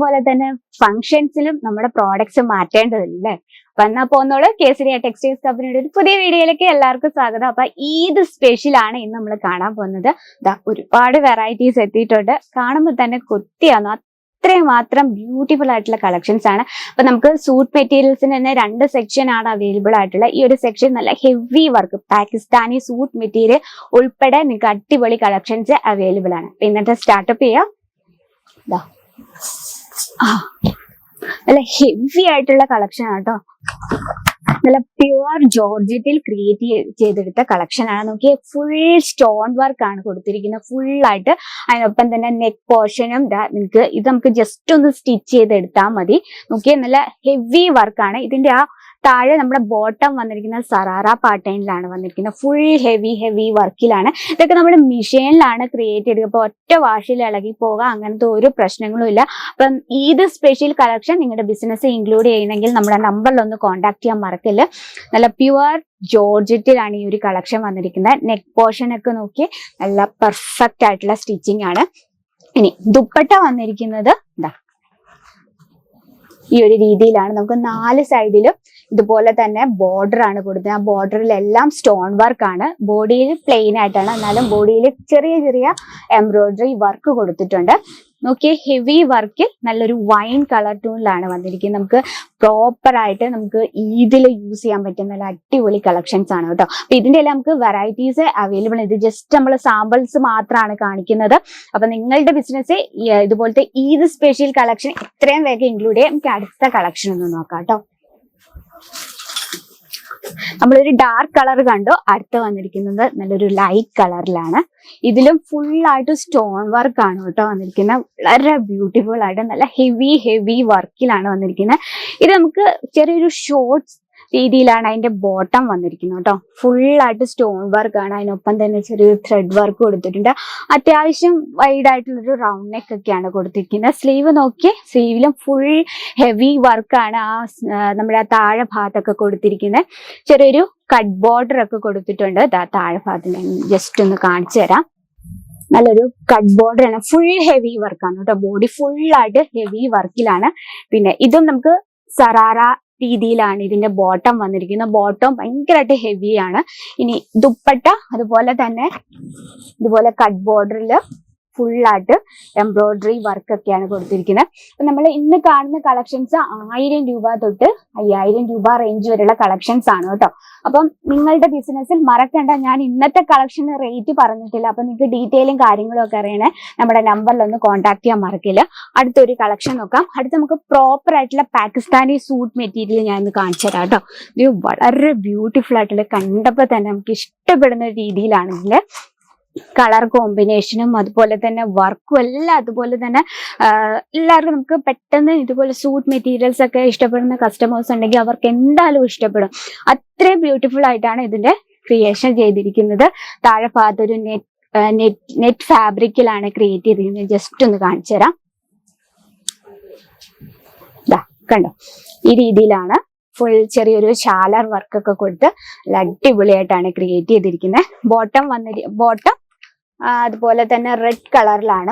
അതുപോലെ തന്നെ ഫംഗ്ഷൻസിലും നമ്മുടെ പ്രോഡക്ട്സ് മാറ്റേണ്ടതില്ലേ. അപ്പൊ എന്നാ പോന്നോളൂ കേസരിയ ടെക്സ്റ്റൈൽസ് കമ്പനിയുടെ ഒരു പുതിയ വീഡിയോയിലേക്ക് എല്ലാവർക്കും സ്വാഗതം. അപ്പൊ ഈദ് സ്പെഷ്യൽ ആണ് ഇന്ന് നമ്മൾ കാണാൻ പോകുന്നത്. ഒരുപാട് വെറൈറ്റീസ് എത്തിയിട്ടുണ്ട്. കാണുമ്പോൾ തന്നെ കൊത്തിയാന്നു, അത്രയും മാത്രം ബ്യൂട്ടിഫുൾ ആയിട്ടുള്ള കളക്ഷൻസ് ആണ്. അപ്പൊ നമുക്ക് സൂട്ട് മെറ്റീരിയൽസിന് തന്നെ 2 സെക്ഷൻ ആണ് അവൈലബിൾ ആയിട്ടുള്ള. ഈ ഒരു സെക്ഷൻ നല്ല heavy work Pakistani suit material ഉൾപ്പെടെ നിങ്ങൾക്ക് അടിപൊളി കളക്ഷൻസ് അവൈലബിൾ ആണ്. ഇന്നത്തെ സ്റ്റാർട്ടപ്പ് ചെയ്യാം. നല്ല ഹെവി ആയിട്ടുള്ള കളക്ഷൻ ആണ് കേട്ടോ. നല്ല പ്യുവർ ജോർജറ്റിൽ ക്രിയേറ്റ് ചെയ്തെടുത്ത കളക്ഷൻ ആണ്. നോക്കിയേ, ഫുൾ സ്റ്റോൺ വർക്ക് ആണ് കൊടുത്തിരിക്കുന്നത് ഫുൾ ആയിട്ട്. അതിനൊപ്പം തന്നെ നെക്ക് പോർഷനും നിങ്ങൾക്ക് ഇത് നമുക്ക് ജസ്റ്റ് ഒന്ന് സ്റ്റിച്ച് ചെയ്തെടുത്താൽ മതി. നോക്കിയേ, നല്ല ഹെവി വർക്കാണ്. ഇതിന്റെ ആ താഴെ നമ്മുടെ ബോട്ടം വന്നിരിക്കുന്നത് സറാറ പാറ്റേണിലാണ് വന്നിരിക്കുന്നത്. ഫുൾ ഹെവി വർക്കിലാണ്. ഇതൊക്കെ നമ്മുടെ മെഷീനിലാണ് ക്രിയേറ്റ് ചെയ്തത്. അപ്പൊ ഒറ്റ വാഷിൽ ഇളകി പോകാം, അങ്ങനത്തെ ഒരു പ്രശ്നങ്ങളും ഇല്ല. അപ്പം ഈദ് സ്പെഷ്യൽ കളക്ഷൻ നിങ്ങളുടെ ബിസിനസ് ഇൻക്ലൂഡ് ചെയ്യണമെങ്കിൽ നമ്മുടെ നമ്പറിൽ ഒന്ന് കോൺടാക്ട് ചെയ്യാൻ മറക്കില്ല. നല്ല പ്യുവർ ജോർജറ്റിലാണ് ഈ ഒരു കളക്ഷൻ വന്നിരിക്കുന്നത്. നെക്ക് പോർഷൻ ഒക്കെ നോക്കി നല്ല പെർഫെക്റ്റ് ആയിട്ടുള്ള സ്റ്റിച്ചിങ് ആണ്. ഇനി ദുപ്പട്ട വന്നിരിക്കുന്നത് ഈ ഒരു രീതിയിലാണ്. നമുക്ക് 4 സൈഡിലും ഇതുപോലെ തന്നെ ബോർഡർ ആണ് കൊടുത്തത്. ആ ബോർഡറിലെല്ലാം സ്റ്റോൺ വർക്ക് ആണ്. ബോഡിയിൽ പ്ലെയിൻ ആയിട്ടാണ്, എന്നാലും ബോഡിയിൽ ചെറിയ എംബ്രോയിഡറി വർക്ക് കൊടുത്തിട്ടുണ്ട്. നോക്കിയേ, ഹെവി വർക്കിൽ നല്ലൊരു വൈൻ കളർ ടൂണിലാണ് വന്നിരിക്കുന്നത്. നമുക്ക് പ്രോപ്പർ ആയിട്ട് നമുക്ക് ഈദിൽ യൂസ് ചെയ്യാൻ പറ്റുന്ന നല്ല അടിപൊളി കളക്ഷൻസ് ആണ് കേട്ടോ. അപ്പൊ ഇതിന്റെ എല്ലാം നമുക്ക് വെറൈറ്റീസ് അവൈലബിൾ ആണ്. ഇത് ജസ്റ്റ് നമ്മൾ സാമ്പിൾസ് മാത്രമാണ് കാണിക്കുന്നത്. അപ്പൊ നിങ്ങളുടെ ബിസിനസ് ഇതുപോലത്തെ ഈദ് സ്പെഷ്യൽ കളക്ഷൻ എത്രയും വേഗം ഇൻക്ലൂഡ് ചെയ്യാം. നമുക്ക് അടുത്ത കളക്ഷൻ ഒന്ന് നോക്കാം കേട്ടോ. നമ്മളൊരു ഡാർക്ക് കളർ കണ്ടു. അടുത്ത് വന്നിരിക്കുന്നത് നല്ലൊരു ലൈറ്റ് കളറിലാണ്. ഇതിലും ഫുൾ ആയിട്ട് സ്റ്റോൺ വർക്ക് ആണ് കേട്ടോ വന്നിരിക്കുന്നത്. വളരെ ബ്യൂട്ടിഫുൾ ആയിട്ട് നല്ല ഹെവി വർക്കിലാണ് വന്നിരിക്കുന്നത്. ഇത് നമുക്ക് ചെറിയൊരു ഷോർട്ട്സ് രീതിയിലാണ് അതിന്റെ ബോട്ടം വന്നിരിക്കുന്നത് കേട്ടോ. ഫുൾ ആയിട്ട് സ്റ്റോൺ വർക്ക് ആണ്. അതിനൊപ്പം തന്നെ ചെറിയൊരു ത്രെഡ് വർക്ക് കൊടുത്തിട്ടുണ്ട്. അത്യാവശ്യം വൈഡ് ആയിട്ടുള്ളൊരു റൗണ്ട് നെക്ക് ഒക്കെയാണ് കൊടുത്തിരിക്കുന്നത്. സ്ലീവ് നോക്കി, സ്ലീവിലും ഫുൾ ഹെവി വർക്കാണ്. നമ്മുടെ ആ താഴെ ഭാഗത്തൊക്കെ കൊടുത്തിരിക്കുന്നത്. ചെറിയൊരു കട്ട് ബോർഡർ ഒക്കെ കൊടുത്തിട്ടുണ്ട്. താഴെ ഭാഗത്ത് ഞാൻ ജസ്റ്റ് ഒന്ന് കാണിച്ചു തരാം. നല്ലൊരു കട്ട് ബോർഡർ ആണ്. ഫുൾ ഹെവി വർക്കാണ് കേട്ടോ. ബോഡി ഫുൾ ആയിട്ട് ഹെവി വർക്കിലാണ്. പിന്നെ ഇതും നമുക്ക് സറാറ രീതിയിലാണ് ഇതിന്റെ ബോട്ടം വന്നിരിക്കുന്നത്. ബോട്ടം ഭയങ്കരമായിട്ട് ഹെവിയാണ്. ഇനി ദുപ്പട്ട അതുപോലെ തന്നെ ഇതുപോലെ കട്ട് ബോർഡറിൽ ഫുള്ളായിട്ട് എംബ്രോയിഡറി വർക്ക് ഒക്കെയാണ് കൊടുത്തിരിക്കുന്നത്. അപ്പൊ നമ്മൾ ഇന്ന് കാണുന്ന കളക്ഷൻസ് 1000 രൂപ തൊട്ട് 5000 രൂപ റേഞ്ച് വരെയുള്ള കളക്ഷൻസ് ആണ് കേട്ടോ. അപ്പം നിങ്ങളുടെ ബിസിനസ്സിൽ മറക്കണ്ട, ഞാൻ ഇന്നത്തെ കളക്ഷൻ റേറ്റ് പറഞ്ഞിട്ടില്ല. അപ്പൊ നിങ്ങൾക്ക് ഡീറ്റെയിലും കാര്യങ്ങളും ഒക്കെ അറിയണേ നമ്മുടെ നമ്പറിൽ ഒന്ന് കോൺടാക്ട് ചെയ്യാൻ മറക്കില്ല. അടുത്തൊരു കളക്ഷൻ നോക്കാം. അടുത്ത് നമുക്ക് പ്രോപ്പർ ആയിട്ടുള്ള പാകിസ്ഥാനി സൂട്ട് മെറ്റീരിയൽ ഞാൻ ഒന്ന് കാണിച്ചു തരാം കേട്ടോ. ഇത് വളരെ ബ്യൂട്ടിഫുൾ ആയിട്ടുള്ള, കണ്ടപ്പോൾ തന്നെ നമുക്ക് ഇഷ്ടപ്പെടുന്ന ഒരു രീതിയിലാണ് ഇതിന്റെ കളർ കോമ്പിനേഷനും അതുപോലെ തന്നെ വർക്കും എല്ലാം. അതുപോലെ തന്നെ എല്ലാവർക്കും നമുക്ക് പെട്ടെന്ന് ഇതുപോലെ സൂട്ട് മെറ്റീരിയൽസ് ഒക്കെ ഇഷ്ടപ്പെടുന്ന കസ്റ്റമേഴ്സ് ഉണ്ടെങ്കിൽ അവർക്ക് എന്തായാലും ഇഷ്ടപ്പെടും. അത്രയും ബ്യൂട്ടിഫുൾ ആയിട്ടാണ് ഇതിന്റെ ക്രിയേഷൻ ചെയ്തിരിക്കുന്നത്. താഴെ ഭാഗത്തൊരു നെറ്റ് ഫാബ്രിക്കിലാണ് ക്രിയേറ്റ് ചെയ്തിരിക്കുന്നത്. ജസ്റ്റ് ഒന്ന് കാണിച്ചു തരാം. കണ്ടോ, ഈ രീതിയിലാണ് ഫുൾ ചെറിയൊരു ഷാലർ വർക്ക് ഒക്കെ കൊടുത്ത് അടിപൊളിയായിട്ടാണ് ക്രിയേറ്റ് ചെയ്തിരിക്കുന്നത്. ബോട്ടം അതുപോലെ തന്നെ റെഡ് കളറിലാണ്.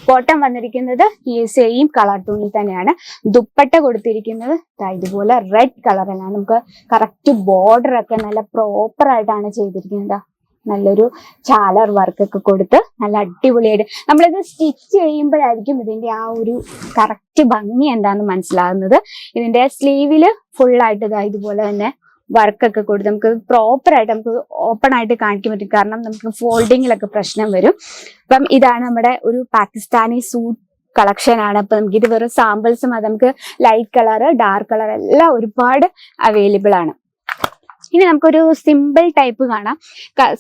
ബോട്ടം വന്നിരിക്കുന്നത് ഈ സെയിം കളർ ടൂണിൽ തന്നെയാണ്. ദുപ്പട്ട കൊടുത്തിരിക്കുന്നത് ഇതുപോലെ റെഡ് കളറിലാണ്. നമുക്ക് കറക്റ്റ് ബോർഡർ ഒക്കെ നല്ല പ്രോപ്പർ ആയിട്ടാണ് ചെയ്തിരിക്കുന്നത്. നല്ലൊരു ചാലർ വർക്ക് ഒക്കെ കൊടുത്ത് നല്ല അടിപൊളിയായിട്ട് നമ്മളിത് സ്റ്റിച്ച് ചെയ്യുമ്പോഴായിരിക്കും ഇതിന്റെ ആ ഒരു കറക്റ്റ് ഭംഗി എന്താണെന്ന് മനസ്സിലാകുന്നത്. ഇതിന്റെ സ്ലീവില് ഫുള്ളായിട്ട് ഇതുപോലെ തന്നെ വർക്കൊക്കെ കൊടുത്ത് നമുക്ക് പ്രോപ്പർ ആയിട്ട് നമുക്ക് ഓപ്പൺ ആയിട്ട് കാണിക്കാൻ പറ്റും. കാരണം നമുക്ക് ഫോൾഡിങ്ങിലൊക്കെ പ്രശ്നം വരും. അപ്പം ഇതാണ് നമ്മുടെ ഒരു പാകിസ്ഥാനി സൂട്ട് കളക്ഷൻ ആണ്. അപ്പൊ നമുക്ക് ഇത് വെറും സാമ്പിൾസും, അത് നമുക്ക് ലൈറ്റ് കളർ ഡാർക്ക് കളർ എല്ലാം ഒരുപാട് അവൈലബിൾ ആണ്. ഇനി നമുക്കൊരു സിമ്പിൾ ടൈപ്പ് കാണാം.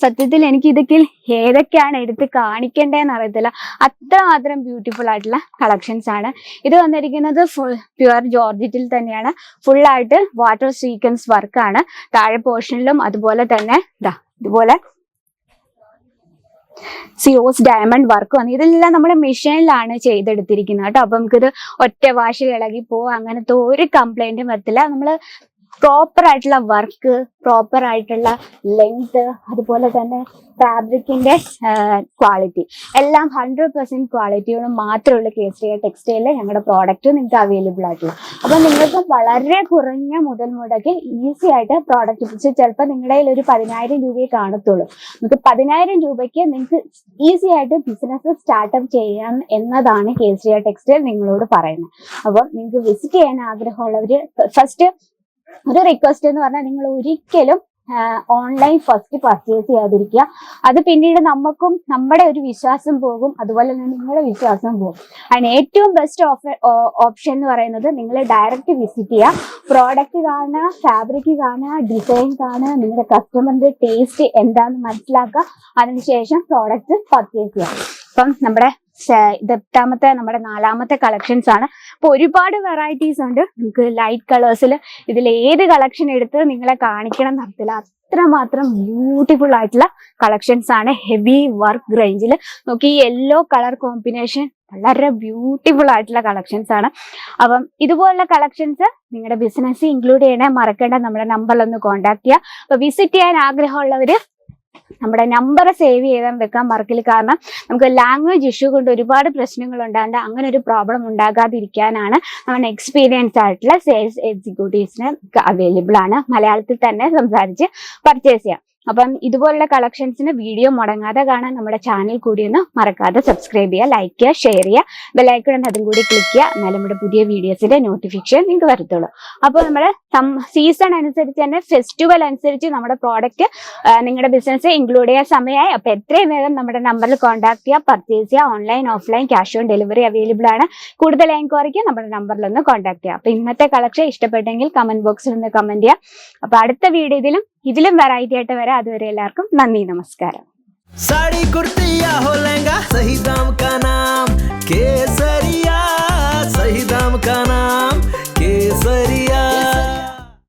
സത്യത്തിൽ എനിക്ക് ഇതൊക്കെ ഏതൊക്കെയാണ് എടുത്ത് കാണിക്കേണ്ടതെന്ന് അറിയത്തില്ല, അത്രമാത്രം ബ്യൂട്ടിഫുൾ ആയിട്ടുള്ള കളക്ഷൻസ് ആണ്. ഇത് വന്നിരിക്കുന്നത് ഫുൾ പ്യുവർ ജോർജറ്റിൽ തന്നെയാണ്. ഫുള്ളായിട്ട് വാട്ടർ സീക്വൻസ് വർക്കാണ്. താഴെ പോർഷനിലും അതുപോലെ തന്നെ ഇതുപോലെ സിറോസ് ഡയമണ്ട് വർക്ക് വന്നു. ഇതെല്ലാം നമ്മുടെ മെഷീനിലാണ് ചെയ്തെടുത്തിരിക്കുന്നത് കേട്ടോ. അപ്പൊ നമുക്കിത് ഒറ്റ വാഷിൽ ഇളകി പോവാ അങ്ങനത്തെ ഒരു കംപ്ലൈന്റും വരത്തില്ല. നമ്മള് പ്രോപ്പർ ആയിട്ടുള്ള വർക്ക്, പ്രോപ്പർ ആയിട്ടുള്ള ലെങ്ത്, അതുപോലെ തന്നെ ഫാബ്രിക്കിന്റെ ക്വാളിറ്റി എല്ലാം 100% ക്വാളിറ്റിയോട് മാത്രമുള്ള കേസരിയ ടെക്സ്റ്റൈലിൽ ഞങ്ങളുടെ പ്രോഡക്റ്റ് നിങ്ങൾക്ക് അവൈലബിൾ ആയിട്ടുള്ള. അപ്പൊ നിങ്ങൾക്ക് വളരെ കുറഞ്ഞ മുതൽ മുടക്കിൽ ഈസി ആയിട്ട് പ്രോഡക്റ്റ് പിടിച്ച്, ചിലപ്പോൾ നിങ്ങളുടെ കയ്യിൽ ഒരു 10,000 രൂപയെ കാണത്തുള്ളൂ. നിങ്ങൾക്ക് 10,000 രൂപയ്ക്ക് നിങ്ങൾക്ക് ഈസി ആയിട്ട് ബിസിനസ് സ്റ്റാർട്ടപ്പ് ചെയ്യാം എന്നതാണ് കേസരിയ ടെക്സ്റ്റൈൽ നിങ്ങളോട് പറയുന്നത്. അപ്പം നിങ്ങൾക്ക് വിസിറ്റ് ചെയ്യാൻ ആഗ്രഹമുള്ളവര് ഫസ്റ്റ് ഒരു റിക്വസ്റ്റ് എന്ന് പറഞ്ഞാൽ നിങ്ങൾ ഒരിക്കലും ഓൺലൈൻ ഫസ്റ്റ് പർച്ചേസ് ചെയ്യാതിരിക്കുക. അത് പിന്നീട് നമുക്കും നമ്മുടെ ഒരു വിശ്വാസം പോകും, അതുപോലെ തന്നെ നിങ്ങളുടെ വിശ്വാസം പോകും. അതിന് ഏറ്റവും ബെസ്റ്റ് ഓപ്ഷൻ എന്ന് പറയുന്നത് നിങ്ങൾ ഡയറക്റ്റ് വിസിറ്റ് ചെയ്യുക, പ്രോഡക്റ്റ് കാണുക, ഫാബ്രിക് കാണുക, ഡിസൈൻ കാണുക, നിങ്ങളുടെ കസ്റ്റമറിന്റെ ടേസ്റ്റ് എന്താണെന്ന് മനസ്സിലാക്കുക, അതിനുശേഷം പ്രോഡക്റ്റ് പർച്ചേസ് ചെയ്യുക. അപ്പം നമ്മുടെ നമ്മുടെ 4ാമത്തെ കളക്ഷൻസ് ആണ്. അപ്പൊ ഒരുപാട് വെറൈറ്റീസ് ഉണ്ട്. നിങ്ങൾക്ക് ലൈറ്റ് കളേഴ്സിൽ ഇതിൽ ഏത് കളക്ഷൻ എടുത്ത് നിങ്ങളെ കാണിക്കണം നടത്തില്ല, അത്രമാത്രം ബ്യൂട്ടിഫുൾ ആയിട്ടുള്ള കളക്ഷൻസ് ആണ്. ഹെവി വർക്ക് റേഞ്ചിൽ നോക്കി, യെല്ലോ കളർ കോമ്പിനേഷൻ വളരെ ബ്യൂട്ടിഫുൾ ആയിട്ടുള്ള കളക്ഷൻസ് ആണ്. അപ്പം ഇതുപോലുള്ള കളക്ഷൻസ് നിങ്ങളുടെ ബിസിനസ് ഇൻക്ലൂഡ് ചെയ്യണേ മറക്കേണ്ട. നമ്മുടെ നമ്പറിലൊന്ന് കോൺടാക്ട് ചെയ്യുക. അപ്പൊ വിസിറ്റ് ചെയ്യാൻ ആഗ്രഹമുള്ളവര് നമ്മുടെ നമ്പർ സേവ് ചെയ്താൽ വെക്കാൻ മറക്കില്ല. കാരണം നമുക്ക് ലാംഗ്വേജ് ഇഷ്യൂ കൊണ്ട് ഒരുപാട് പ്രശ്നങ്ങൾ ഉണ്ടാകുന്നുണ്ട്. അങ്ങനെ ഒരു പ്രോബ്ലം ഉണ്ടാകാതിരിക്കാനാണ് നമ്മൾ എക്സ്പീരിയൻസ് ആയിട്ടുള്ള സെയിൽസ് എക്സിക്യൂട്ടീവ്സിന് അവൈലബിൾ ആണ്. മലയാളത്തിൽ തന്നെ സംസാരിച്ച് പർച്ചേസ് ചെയ്യാം. അപ്പം ഇതുപോലുള്ള കളക്ഷൻസിന് വീഡിയോ മുടങ്ങാതെ കാണാൻ നമ്മുടെ ചാനൽ കൂടി ഒന്ന് മറക്കാതെ സബ്സ്ക്രൈബ് ചെയ്യുക, ലൈക്ക് ചെയ്യുക, ഷെയർ ചെയ്യുക, ബെല്ലൈക്കൺ അതും കൂടി ക്ലിക്ക് ചെയ്യുക. എന്നാലും നമ്മുടെ പുതിയ വീഡിയോസിന്റെ നോട്ടിഫിക്കേഷൻ നിങ്ങൾക്ക് വരത്തുള്ളൂ. അപ്പോൾ നമ്മുടെ സീസൺ അനുസരിച്ച് തന്നെ, ഫെസ്റ്റിവൽ അനുസരിച്ച് നമ്മുടെ പ്രോഡക്റ്റ് നിങ്ങളുടെ ബിസിനസ് ഇൻക്ലൂഡ് ചെയ്യാൻ സമയമായി. അപ്പോൾ എത്രയും വേഗം നമ്മുടെ നമ്പറിൽ കോൺടാക്ട് ചെയ്യുക, പർച്ചേസ് ചെയ്യുക. Online offline cash on delivery available ആണ്. കൂടുതൽ എൻക്വയറിക്ക് നമ്മുടെ നമ്പറിൽ ഒന്ന് കോൺടാക്ട് ചെയ്യുക. അപ്പോൾ ഇന്നത്തെ കളക്ഷൻ ഇഷ്ടപ്പെട്ടെങ്കിൽ കമന്റ് ബോക്സിൽ ഒന്ന് കമന്റ് ചെയ്യുക. അപ്പോൾ അടുത്ത വീഡിയോ ഇതിലും വെറൈറ്റി ആയിട്ട് വരാം. അതുവരെ എല്ലാവർക്കും നന്ദി, നമസ്കാരം. साड़ी कुर्ती या हो लहंगा, सही दाम का नाम केसरिया, सही दाम का नाम।